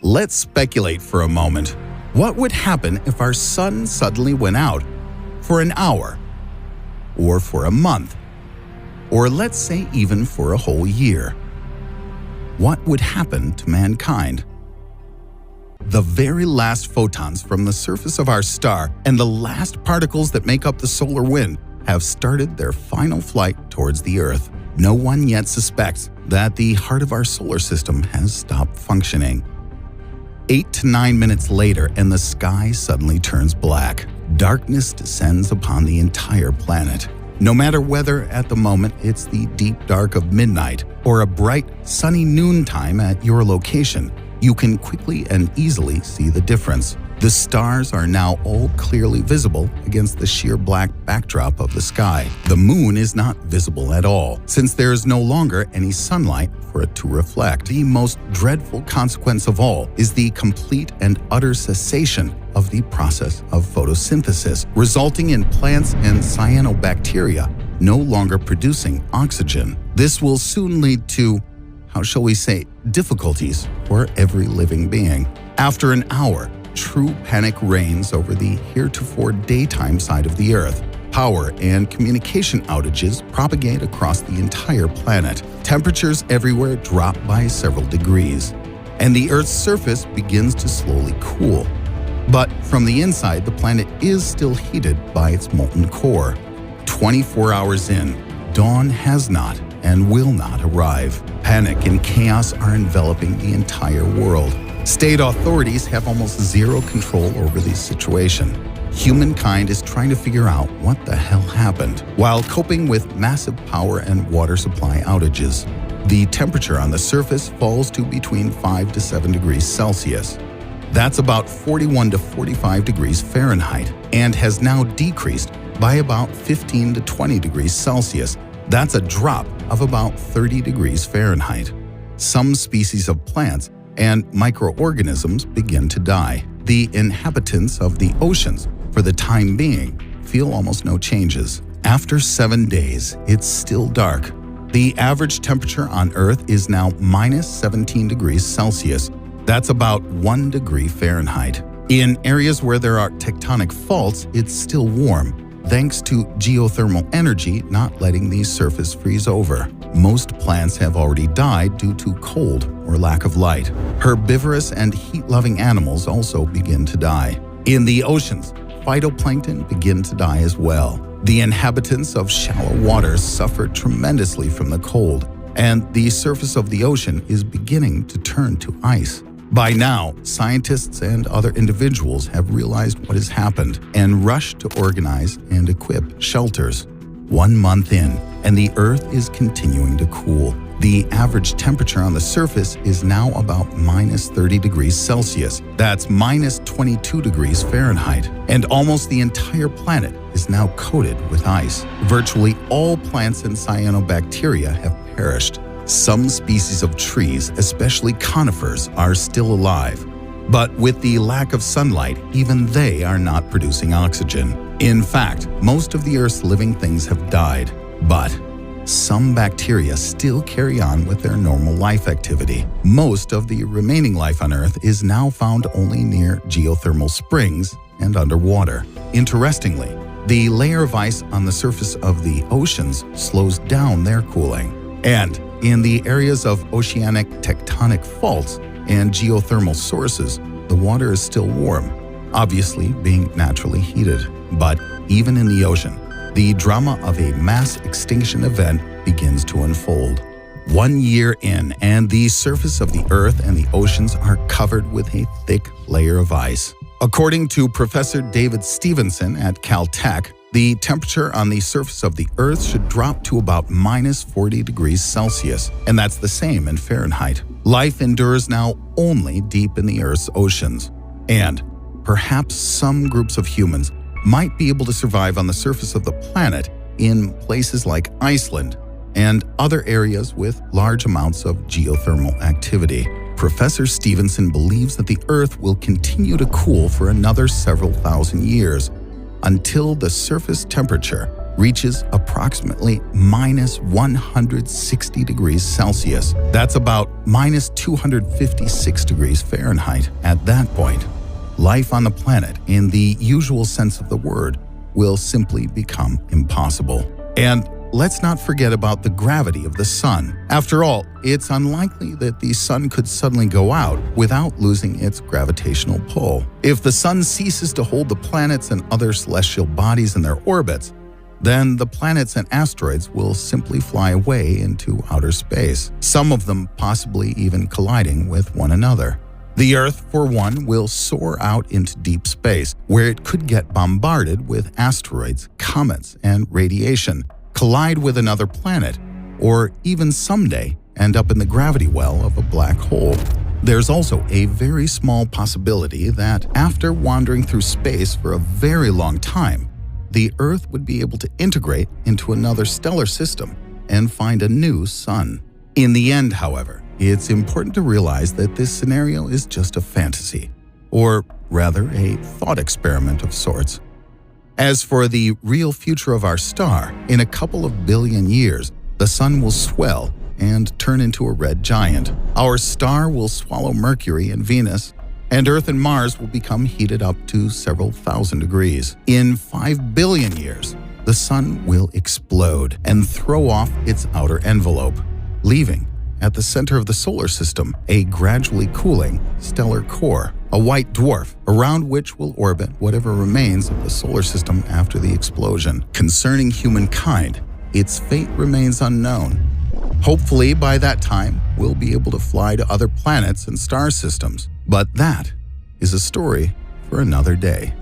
Let's speculate for a moment. What would happen if our sun suddenly went out for an hour, or for a month, or let's say even for a whole year? What would happen to mankind? The very last photons from the surface of our star and the last particles that make up the solar wind have started their final flight towards the Earth. No one yet suspects that the heart of our solar system has stopped functioning. 8 to 9 minutes later, and the sky suddenly turns black. Darkness descends upon the entire planet. No matter whether at the moment it's the deep dark of midnight or a bright, sunny noontime at your location, you can quickly and easily see the difference. The stars are now all clearly visible against the sheer black backdrop of the sky. The moon is not visible at all, since there is no longer any sunlight for it to reflect. The most dreadful consequence of all is the complete and utter cessation of the process of photosynthesis, resulting in plants and cyanobacteria no longer producing oxygen. This will soon lead to, how shall we say, difficulties for every living being. After an hour, true panic reigns over the heretofore daytime side of the Earth. Power and communication outages propagate across the entire planet. Temperatures everywhere drop by several degrees, and the Earth's surface begins to slowly cool. But from the inside, the planet is still heated by its molten core. 24 hours in, dawn has not and will not arrive. Panic and chaos are enveloping the entire world. State authorities have almost zero control over the situation. Humankind is trying to figure out what the hell happened while coping with massive power and water supply outages. The temperature on the surface falls to between 5 to 7 degrees Celsius. That's about 41 to 45 degrees Fahrenheit, and has now decreased by about 15 to 20 degrees Celsius. That's a drop of about 30 degrees Fahrenheit. Some species of plants and microorganisms begin to die. The inhabitants of the oceans, for the time being, feel almost no changes. After 7 days, it's still dark. The average temperature on Earth is now minus 17 degrees Celsius. That's about 1 degree Fahrenheit. In areas where there are tectonic faults, it's still warm, thanks to geothermal energy not letting the surface freeze over. Most plants have already died due to cold or lack of light. Herbivorous and heat-loving animals also begin to die. In the oceans, phytoplankton begin to die as well. The inhabitants of shallow waters suffer tremendously from the cold, and the surface of the ocean is beginning to turn to ice. By now, scientists and other individuals have realized what has happened and rushed to organize and equip shelters. 1 month in, and the Earth is continuing to cool. The average temperature on the surface is now about minus 30 degrees Celsius. That's minus 22 degrees Fahrenheit. And almost the entire planet is now coated with ice. Virtually all plants and cyanobacteria have perished. Some species of trees, especially conifers, are still alive. But with the lack of sunlight, even they are not producing oxygen. In fact, most of the Earth's living things have died. But some bacteria still carry on with their normal life activity. Most of the remaining life on Earth is now found only near geothermal springs and underwater. Interestingly, the layer of ice on the surface of the oceans slows down their cooling. And in the areas of oceanic tectonic faults and geothermal sources, the water is still warm, obviously being naturally heated. But even in the ocean, the drama of a mass extinction event begins to unfold. 1 year in, and the surface of the Earth and the oceans are covered with a thick layer of ice. According to Professor David Stevenson at Caltech, the temperature on the surface of the Earth should drop to about minus 40 degrees Celsius, and that's the same in Fahrenheit. Life endures now only deep in the Earth's oceans, and perhaps some groups of humans might be able to survive on the surface of the planet in places like Iceland and other areas with large amounts of geothermal activity. Professor Stevenson believes that the Earth will continue to cool for another several thousand years, until the surface temperature reaches approximately minus 160 degrees Celsius. That's about minus 256 degrees Fahrenheit. At that point, life on the planet, in the usual sense of the word, will simply become impossible. And let's not forget about the gravity of the sun. After all, it's unlikely that the sun could suddenly go out without losing its gravitational pull. If the sun ceases to hold the planets and other celestial bodies in their orbits, then the planets and asteroids will simply fly away into outer space, some of them possibly even colliding with one another. The Earth, for one, will soar out into deep space, where it could get bombarded with asteroids, comets, and radiation, collide with another planet, or even someday end up in the gravity well of a black hole. There's also a very small possibility that after wandering through space for a very long time, the Earth would be able to integrate into another stellar system and find a new sun. In the end, however, it's important to realize that this scenario is just a fantasy, or rather a thought experiment of sorts. As for the real future of our star, in a couple of billion years, the sun will swell and turn into a red giant. Our star will swallow Mercury and Venus, and Earth and Mars will become heated up to several thousand degrees. In 5 billion years, the sun will explode and throw off its outer envelope, leaving at the center of the solar system a gradually cooling stellar core, a white dwarf around which will orbit whatever remains of the solar system after the explosion. Concerning humankind, its fate remains unknown. Hopefully, by that time, we'll be able to fly to other planets and star systems. But that is a story for another day.